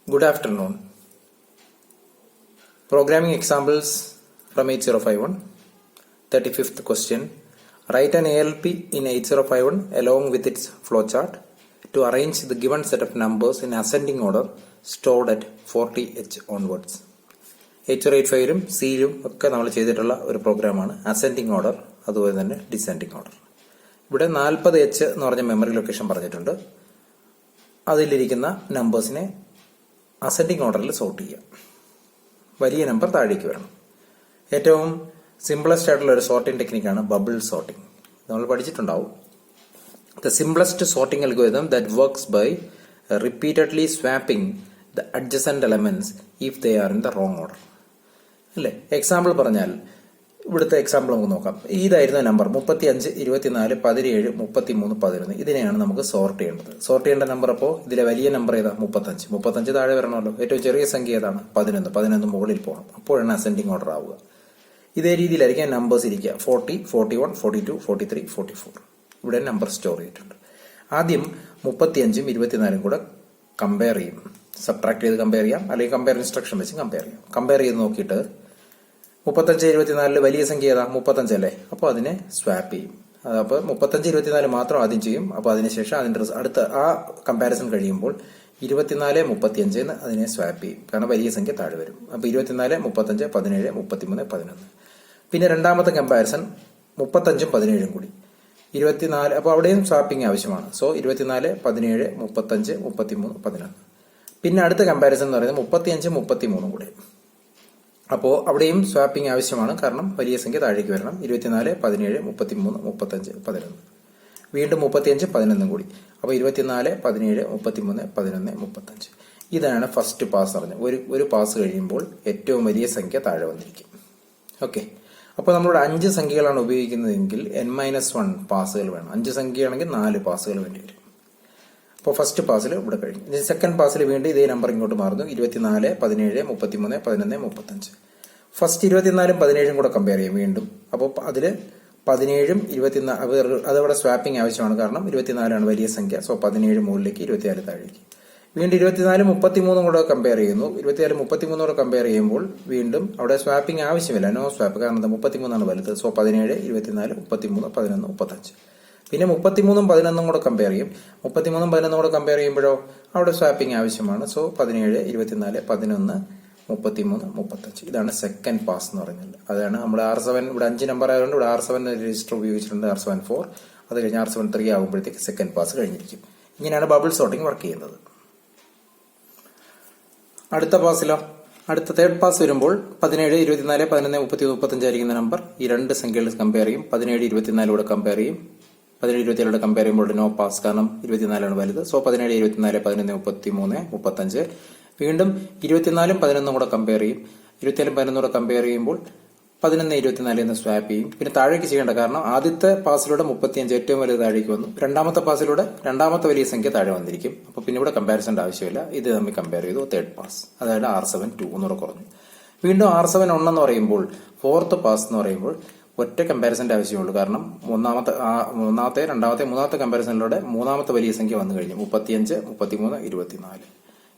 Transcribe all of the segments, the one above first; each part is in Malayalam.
Good afternoon. Programming examples from 8051. 35th question. Write an ALP in 8051 along with its flowchart to arrange the given set of numbers in ascending order stored at 40H onwards. 8085-ലും സിയിലും ഒക്കെ നമ്മൾ ചെയ്തിട്ടുള്ള ഒരു പ്രോഗ്രാമാണ് അസെൻഡിങ് ഓർഡർ, അതുപോലെ തന്നെ ഡിസെൻഡിങ് ഓർഡർ. ഇവിടെ 40H എന്ന് പറഞ്ഞ മെമ്മറി ലൊക്കേഷൻ പറഞ്ഞിട്ടുണ്ട്. അതിലിരിക്കുന്ന നമ്പേഴ്സിനെ അസെൻഡിങ് ഓർഡറിൽ സോർട്ട് ചെയ്യുക. വലിയ നമ്പർ താഴേക്ക് വരണം. ഏറ്റവും സിംപ്ലസ്റ്റ് ആയിട്ടുള്ള ഒരു സോർട്ടിംഗ് ടെക്നിക്കാണ് ബബിൾ സോർട്ടിംഗ്. നമ്മൾ പഠിച്ചിട്ടുണ്ടാവും. The simplest sorting algorithm that works by repeatedly swapping the adjacent elements if they are in the wrong order. അല്ലേ? എക്സാമ്പിൾ പറഞ്ഞാൽ ഇവിടുത്തെ എക്സാമ്പിൾ നമുക്ക് നോക്കാം. ഇതായിരുന്നു നമ്പർ 35, 24, 17, 33, 11. ഇതിനെയാണ് നമുക്ക് സോർട്ട് ചെയ്യേണ്ടത്. സോർട്ട് ചെയ്യേണ്ട നമ്പർ അപ്പോൾ ഇതിലെ വലിയ നമ്പർ ഏതാ? 35 താഴെ വരണമല്ലോ. ഏറ്റവും ചെറിയ സംഖ്യ ഏതാണ്? 11 മുകളിൽ പോകണം. അപ്പോഴാണ് അസെൻഡിങ് ഓർഡർ ആവുക. ഇതേ രീതിയിലായിരിക്കും നമ്പേഴ്സ് ഇരിക്കുക. 40, 41, 42, 43, 44. ഇവിടെ നമ്പർ സ്റ്റോർ ചെയ്തിട്ടുണ്ട്. ആദ്യം 35ഉം 24ഉം കൂടെ കമ്പയർ ചെയ്യും. സബ്ട്രാക്ട് ചെയ്ത് കമ്പയർ ചെയ്യാം, അല്ലെങ്കിൽ കമ്പയർ ഇൻസ്ട്രക്ഷൻ വെച്ച് കമ്പയർ ചെയ്യാം. കമ്പയർ ചെയ്ത് നോക്കിയിട്ട് 35, 24 വലിയ സംഖ്യ ഏതാ? 35 അല്ലേ? അപ്പോൾ അതിനെ സ്വാപ്പ് ചെയ്യും. അപ്പോൾ 35, 24 മാത്രം ആദ്യം ചെയ്യും. അപ്പോൾ അതിനുശേഷം അതിന്റെ അടുത്ത ആ കമ്പാരിസൺ കഴിയുമ്പോൾ 24, 35 എന്ന് അതിനെ സ്വാപ്പ് ചെയ്യും. കാരണം വലിയ സംഖ്യ താഴെ വരും. അപ്പോൾ 24, 35, 17, 33, 11. പിന്നെ രണ്ടാമത്തെ കമ്പാരിസൺ 35ഉം 17ഉം കൂടി 24. അപ്പോൾ അവിടെയും സ്വാപ്പിംഗ് ആവശ്യമാണ്. സോ 24, 17, 35, 33, 11. പിന്നെ അടുത്ത കമ്പാരിസൺ എന്ന് പറയുന്നത് 35, 33 കൂടെ. അപ്പോൾ അവിടെയും സ്വാപ്പിംഗ് ആവശ്യമാണ്. കാരണം വലിയ സംഖ്യ താഴേക്ക് വരണം. 24, 17, 33, 35, 11. വീണ്ടും 35, 11 കൂടി. അപ്പോൾ 24, 17, 33, 11, 35. ഇതാണ് ഫസ്റ്റ് പാസ് പറഞ്ഞത്. ഒരു പാസ് കഴിയുമ്പോൾ ഏറ്റവും വലിയ സംഖ്യ താഴെ വന്നിരിക്കും. ഓക്കെ. അപ്പോൾ നമ്മളിവിടെ 5 സംഖ്യകളാണ് ഉപയോഗിക്കുന്നതെങ്കിൽ n-1 പാസുകൾ വേണം. 5 സംഖ്യയാണെങ്കിൽ 4 പാസുകൾ വേണ്ടി വരും. അപ്പോൾ ഫസ്റ്റ് പാസിൽ ഇവിടെ കഴിഞ്ഞു. സെക്കൻഡ് പാസിൽ വീണ്ടും ഇതേ നമ്പർ ഇങ്ങോട്ട് മാറുന്നു. 24, 17, 33, 11, 35. ഫസ്റ്റ് 24ഉം 17ഉം കൂടെ കമ്പയർ ചെയ്യും വീണ്ടും. അപ്പോൾ അതിൽ 17ഉം 24 അതവിടെ സ്വാപ്പിംഗ് ആവശ്യമാണ്. കാരണം 24ആണ് വലിയ സംഖ്യ. സോ 17 മുകളിലേക്ക്, 24 താഴേക്ക്. വീണ്ടും 24, 33 കൂടെ കമ്പയർ ചെയ്യുന്നു. 24, 33 കൂടെ കമ്പയർ ചെയ്യുമ്പോൾ വീണ്ടും അവിടെ സ്വാപ്പിംഗ് ആവശ്യമില്ല. No swap. കാരണം 33ആണ് വലുത്. സോ 17, 24, 33, 11, 35. പിന്നെ 33ഉം 11ഉം കൂടെ കമ്പയർ ചെയ്യും. 33ഉം 11ഉം കൂടെ കമ്പയർ ചെയ്യുമ്പോഴോ അവിടെ സ്വാപ്പിംഗ് ആവശ്യമാണ്. സോ 17, 24, 11, 33, 35. ഇതാണ് സെക്കൻഡ് പാസ് എന്ന് പറയുന്നത്. അതാണ് നമ്മൾ R7 ഇവിടെ 5 നമ്പർ ആയതുകൊണ്ട് ഇവിടെ R7 രജിസ്റ്റർ ഉപയോഗിച്ചിട്ടുണ്ട്. R7 4. അത് കഴിഞ്ഞ് R7 3 ആകുമ്പോഴത്തേക്ക് സെക്കൻഡ് പാസ് കഴിഞ്ഞിരിക്കും. ഇങ്ങനെയാണ് ബബിൾ സോർട്ടിംഗ് വർക്ക് ചെയ്യുന്നത്. അടുത്ത പാസിലോ അടുത്ത തേർഡ് പാസ് വരുമ്പോൾ 17, 24, 11, 33, 35 ആയിരിക്കുന്ന നമ്പർ ഈ രണ്ട് സംഖ്യകൾ കമ്പയർ ചെയ്യും. 17, 24 കൂടെ കമ്പയർ ചെയ്യും. 17, 24 കമ്പയർ ചെയ്യുമ്പോൾ നോ പാസ്. കാരണം 24ആണ് വലുത്. സോ 17, 24, 11, 33, 35. വീണ്ടും 24ഉം 11ഉം കൂടെ കമ്പയർ ചെയ്യും. 24ഉം 11ഉം കൂടെ കമ്പയർ ചെയ്യുമ്പോൾ 11, 24 എന്ന് സ്വാപ്പ് ചെയ്യും. പിന്നെ താഴേക്ക് ചെയ്യേണ്ട. കാരണം ആദ്യത്തെ പാസിലൂടെ 35 ഏറ്റവും വലുത് താഴേക്ക് വന്നു. രണ്ടാമത്തെ പാസിലൂടെ രണ്ടാമത്തെ വലിയ സംഖ്യ താഴെ വന്നിരിക്കും. അപ്പൊ പിന്നെ ഇവിടെ കമ്പാരിസന്റെ ആവശ്യമില്ല. ഇത് തമ്മിൽ കമ്പയർ ചെയ്തു. തേർഡ് പാസ്, അതായത് R7 2 എന്നൂടെ കുറഞ്ഞു. വീണ്ടും R7 1 എന്ന് പറയുമ്പോൾ ഫോർത്ത് പാസ് എന്ന് പറയുമ്പോൾ ഒറ്റ കമ്പാരിസന്റെ ആവശ്യമുള്ളൂ. കാരണം ഒന്നാമത്തെ രണ്ടാമത്തെ മൂന്നാമത്തെ കമ്പാരിസണിലൂടെ മൂന്നാമത്തെ വലിയ സംഖ്യ വന്നു കഴിഞ്ഞു. 35, 33, 24.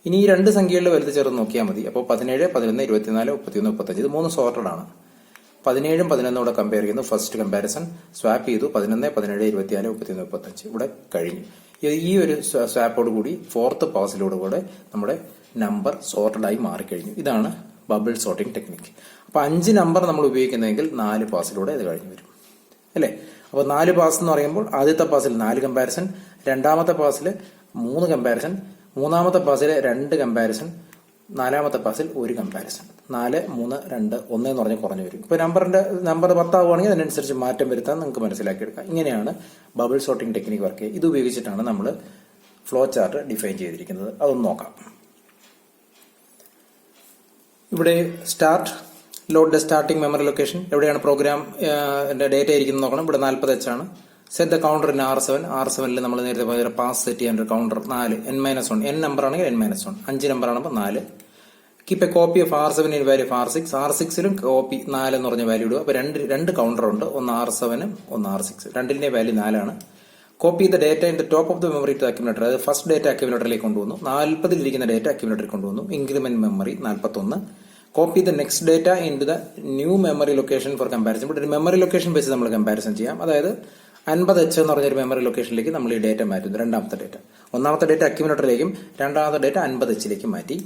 ഇനി ഈ രണ്ട് സംഖ്യകളുടെ വലുത് ചേർന്ന് നോക്കിയാൽ മതി. അപ്പോൾ 17, 11, 24, 31, 35. ഇത് 3 സോർട്ടഡ് ആണ്. 17ഉം 11ഉം കൂടെ കമ്പയർ ചെയ്യുന്നു. ഫസ്റ്റ് കമ്പാരിസൺ സ്വാപ്പ് ചെയ്തു. 11, 17, 24, 31, 35 ഇവിടെ കഴിഞ്ഞു. ഈ ഒരു സ്വാപ്പോട് കൂടി ഫോർത്ത് പാസിലൂടെ കൂടെ നമ്മുടെ നമ്പർ സോർട്ടഡ് ആയി മാറിക്കഴിഞ്ഞു. ഇതാണ് ബബിൾ സോർട്ടിംഗ് ടെക്നിക്ക്. അപ്പൊ 5 നമ്പർ നമ്മൾ ഉപയോഗിക്കുന്നതെങ്കിൽ 4 പാസിലൂടെ ഇത് കഴിഞ്ഞു വരും. അല്ലേ? അപ്പോൾ 4 പാസ് എന്ന് പറയുമ്പോൾ ആദ്യത്തെ പാസിൽ 4 കമ്പാരിസൺ, രണ്ടാമത്തെ പാസിൽ 3 കമ്പാരിസൺ, മൂന്നാമത്തെ പാസിൽ 2 കമ്പാരിസൺ, നാലാമത്തെ പാസിൽ 1 കമ്പാരിസൺ. 4, 3, 2, 1 എന്ന് പറഞ്ഞാൽ കുറഞ്ഞു വരും. ഇപ്പൊ നമ്പർ 10 ആവുകയാണെങ്കിൽ അതിനനുസരിച്ച് മാറ്റം വരുത്താൻ നിങ്ങൾക്ക് മനസ്സിലാക്കിയെടുക്കാം. ഇങ്ങനെയാണ് ബബിൾ സോർട്ടിംഗ് ടെക്നിക്ക് വർക്ക് ചെയ്യുക. ഇത് ഉപയോഗിച്ചിട്ടാണ് നമ്മൾ ഫ്ലോ ചാർട്ട് ഡിഫൈൻ ചെയ്തിരിക്കുന്നത്. അതൊന്ന് നോക്കാം. ഇവിടെ start load the starting memory location. എവിടെയാണ് പ്രോഗ്രാം ഡേറ്റ ഇരിക്കുന്നത് നോക്കണം. ഇവിടെ 40H ആണ്. Set the counter in R7. R7ൽ നമ്മൾ നേരത്തെ പാസ് സെറ്റ് ചെയ്യാൻ ഒരു കൗണ്ടർ 4 n-1. n നമ്പർ ആണെങ്കിൽ n-1. 5 നമ്പർ ആണെങ്കിൽ 4. Keep a copy of R7 in value of R6. R6ലും കോപ്പി 4 എന്ന് പറഞ്ഞ വാല്യൂ ഇടുക. അപ്പൊ രണ്ട് കൗണ്ടർ ഉണ്ട്. ഒന്ന് R7ഉം ഒന്ന് R6. രണ്ടിന്റെ വാല്യൂ 4 ആണ്. Copy the data in the top of the memory to accumulator. അതായത് ഫസ്റ്റ് ഡേറ്റ അക്യുമുലേറ്ററിലേക്ക് കൊണ്ടുവന്നു. 40 ഇരിക്കുന്ന ഡേറ്റ അക്യുമുലേറ്ററിൽ കൊണ്ടുവന്നു. Increment memory 41. Copy the next data in to the new memory location for comparison. ഇവിടെ ഒരു മെമ്മറി ലൊക്കേഷൻ വെച്ച് നമ്മൾ കമ്പാരിസൺ ചെയ്യാം. അതായത് 50H എന്ന് പറഞ്ഞൊരു മെമ്മറി ലൊക്കേഷനിലേക്ക് നമ്മൾ ഈ ഡേറ്റ മാറ്റുന്നു. രണ്ടാമത്തെ ഡേറ്റ, ഒന്നാമത്തെ ഡേറ്റ അക്യുമുലേറ്ററിലേക്കും രണ്ടാമത്തെ ഡേറ്റ 50Hലേക്ക് മാറ്റി.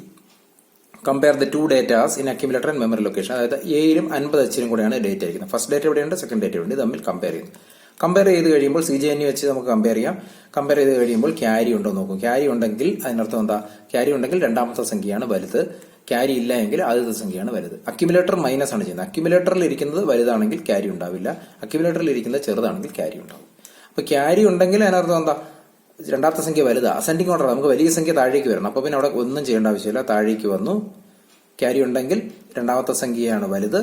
Compare the two datas in accumulator and memory location. അതായത് എയിലും 50Hലും കൂടെയാണ് ഡേറ്റ ഇരിക്കുന്നത്. ഫസ്റ്റ് ഡേറ്റ എവിടെയുണ്ട്, സെക്കൻഡ് ഡേറ്റ ഉണ്ട്, തമ്മിൽ കമ്പയർ ചെയ്യുന്നു. കമ്പയർ ചെയ്ത് കഴിയുമ്പോൾ CJNU വെച്ച് നമുക്ക് കമ്പയർ ചെയ്യാം. കമ്പയർ ചെയ്ത് കഴിയുമ്പോൾ ക്യാരി ഉണ്ടോ നോക്കും. ക്യാരി ഉണ്ടെങ്കിൽ അതിനർത്ഥം എന്താ, ക്യാരി ഉണ്ടെങ്കിൽ രണ്ടാമത്തെ സംഖ്യയാണ് വലുത്, ക്യാരി ഇല്ല എങ്കിൽ ആദ്യത്തെ സംഖ്യയാണ് വലുത്. അക്യുമുലേറ്റർ മൈനസ് ആണ് ചെയ്യുന്നത്. അക്യുമുലേറ്ററിൽ ഇരിക്കുന്നത് വലുതാണെങ്കിൽ ക്യാരി ഉണ്ടാവില്ല, അക്യുമുലേറ്ററിൽ ഇരിക്കുന്നത് ചെറുതാണെങ്കിൽ ക്യാരി ഉണ്ടാവും. അപ്പൊ ക്യാരി ഉണ്ടെങ്കിൽ അതിനർത്ഥം എന്താ, രണ്ടാമത്തെ സംഖ്യ വലുതാ, അസെൻഡിങ് ഓർഡർ, നമുക്ക് വലിയ സംഖ്യ താഴേക്ക് വരണം. അപ്പൊ പിന്നെ അവിടെ ഒന്നും ചെയ്യേണ്ട ആവശ്യമില്ല, താഴേക്ക് വന്നു. ക്യാരി ഉണ്ടെങ്കിൽ രണ്ടാമത്തെ സംഖ്യയാണ് വലുത്,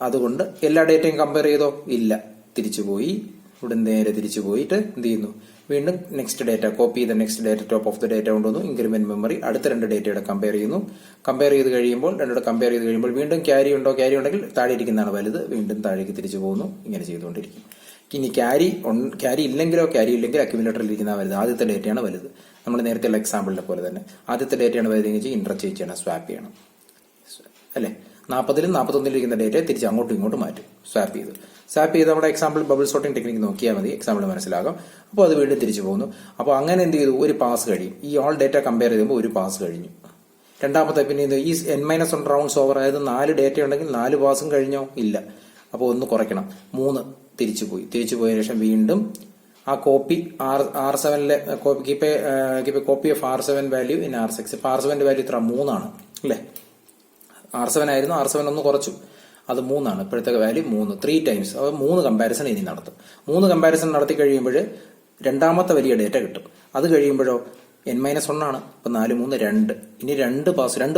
അതുകൊണ്ട് എല്ലാ ഡേറ്റയും കമ്പയർ ചെയ്തോ, ഇല്ല, തിരിച്ചുപോയി. ഇവിടെ നേരെ തിരിച്ചു പോയിട്ട് എന്ത് ചെയ്യുന്നു, വീണ്ടും നെക്സ്റ്റ് ഡേറ്റ, കോപ്പി ചെയ്ത next data top of the data കൊണ്ടുവന്നു. ഇൻക്രിമെന്റ് മെമ്മറി അടുത്ത രണ്ട് ഡേറ്റയുടെ കമ്പയർ ചെയ്യുന്നു. കമ്പയർ ചെയ്ത് കഴിയുമ്പോൾ രണ്ടോടെ കമ്പയർ ചെയ്ത് കഴിയുമ്പോൾ വീണ്ടും ക്യാരി ഉണ്ടോ, ക്യാരി ഉണ്ടെങ്കിൽ താഴെ ഇരിക്കുന്നതാണ് വലുത്, വീണ്ടും താഴേക്ക് തിരിച്ചു പോകുന്നു. ഇങ്ങനെ ചെയ്തുകൊണ്ടിരിക്കും. ഇനി ക്യാരി ഇല്ലെങ്കിലോ, ക്യാരി ഇല്ലെങ്കിൽ അക്യുമുലേറ്ററിൽ ഇരിക്കുന്ന വലുത്, ആദ്യത്തെ ഡേറ്റയാണ് വലുത്. നമ്മൾ നേരത്തെ എക്സാമ്പിളിനെ പോലെ തന്നെ ആദ്യത്തെ ഡേറ്റയാണ് വലുതെങ്കിൽ ഇന്റർചേഞ്ച് ചെയ്യണം, സ്വാപ്പ് ചെയ്യണം, അല്ലെ. 40ലും 41ലും ഇരിക്കുന്ന ഡേറ്റയെ തിരിച്ച് അങ്ങോട്ടും ഇങ്ങോട്ടും മാറ്റും, സ്വാപ്പ് ചെയ്ത്. സ്വാപ്പ് ചെയ്ത് നമ്മുടെ എക്സാമ്പിൾ ബബിൾ സോർട്ടിംഗ് ടെക്നിക്ക് നോക്കിയാൽ മതി, എക്സാമ്പിൾ മനസ്സിലാകും. അപ്പോൾ അത് വീണ്ടും തിരിച്ചു പോകുന്നു. അപ്പോൾ അങ്ങനെ എന്ത് ചെയ്തു, ഒരു പാസ് കഴിയും. ഈ ഓൾ ഡേറ്റ കമ്പയർ ചെയ്യുമ്പോൾ ഒരു പാസ് കഴിഞ്ഞു. രണ്ടാമത്തെ പിന്നെ ഈ N-1 റൗണ്ട്സ് ഓവർ, അതായത് 4 ഡേറ്റ ഉണ്ടെങ്കിൽ 4 പാസും കഴിഞ്ഞോ, ഇല്ല. അപ്പോൾ ഒന്ന് കുറയ്ക്കണം, 3 തിരിച്ചു പോയി. തിരിച്ചു പോയതിനു ശേഷം വീണ്ടും ആ കോപ്പി R7ലെ copy of R7 value in R6. ഇപ്പൊ R7ന്റെ വാല്യൂ ഇത്ര 3 ആണ്, അല്ലെ. R7 ആയിരുന്നു, R7 ഒന്ന് കുറച്ചു, അത് 3 ആണ്. ഇപ്പോഴത്തെ വാല്യൂ 3, 3 ടൈംസ്. അപ്പോൾ 3 കമ്പാരിസൺ ഇനി നടത്തും. 3 കമ്പാരിസൺ നടത്തി കഴിയുമ്പോൾ രണ്ടാമത്തെ വലിയ ഡേറ്റ കിട്ടും. അത് കഴിയുമ്പോഴോ N-1 ആണ്. അപ്പൊ 4, 3, 2. ഇനി 2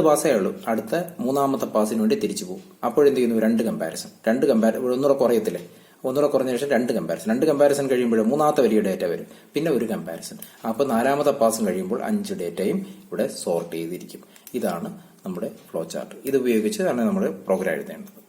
പാസേ ഉള്ളൂ. അടുത്ത മൂന്നാമത്തെ പാസിന് വേണ്ടി തിരിച്ചു പോകും. അപ്പോഴെന്ത് ചെയ്യുന്നു, 2 കമ്പാരിസൺ. ഒന്നുകൂടെ കുറയത്തില്ലേ, ഒന്നുകൂടെ കുറഞ്ഞ ശേഷം 2 കമ്പാരിസൺ കഴിയുമ്പോൾ മൂന്നാമത്തെ വലിയ ഡേറ്റ വരും, പിന്നെ ഒരു കമ്പാരിസൺ. അപ്പോൾ 4ാമത്തെ പാസും കഴിയുമ്പോൾ 5 ഡേറ്റയും ഇവിടെ സോർട്ട് ചെയ്തിരിക്കും. ഇതാണ് നമ്മുടെ ഫ്ലോ ചാർട്ട്. ഇത് ഉപയോഗിച്ച് ആണ് നമ്മൾ പ്രോഗ്രാം എഴുതേണ്ടത്.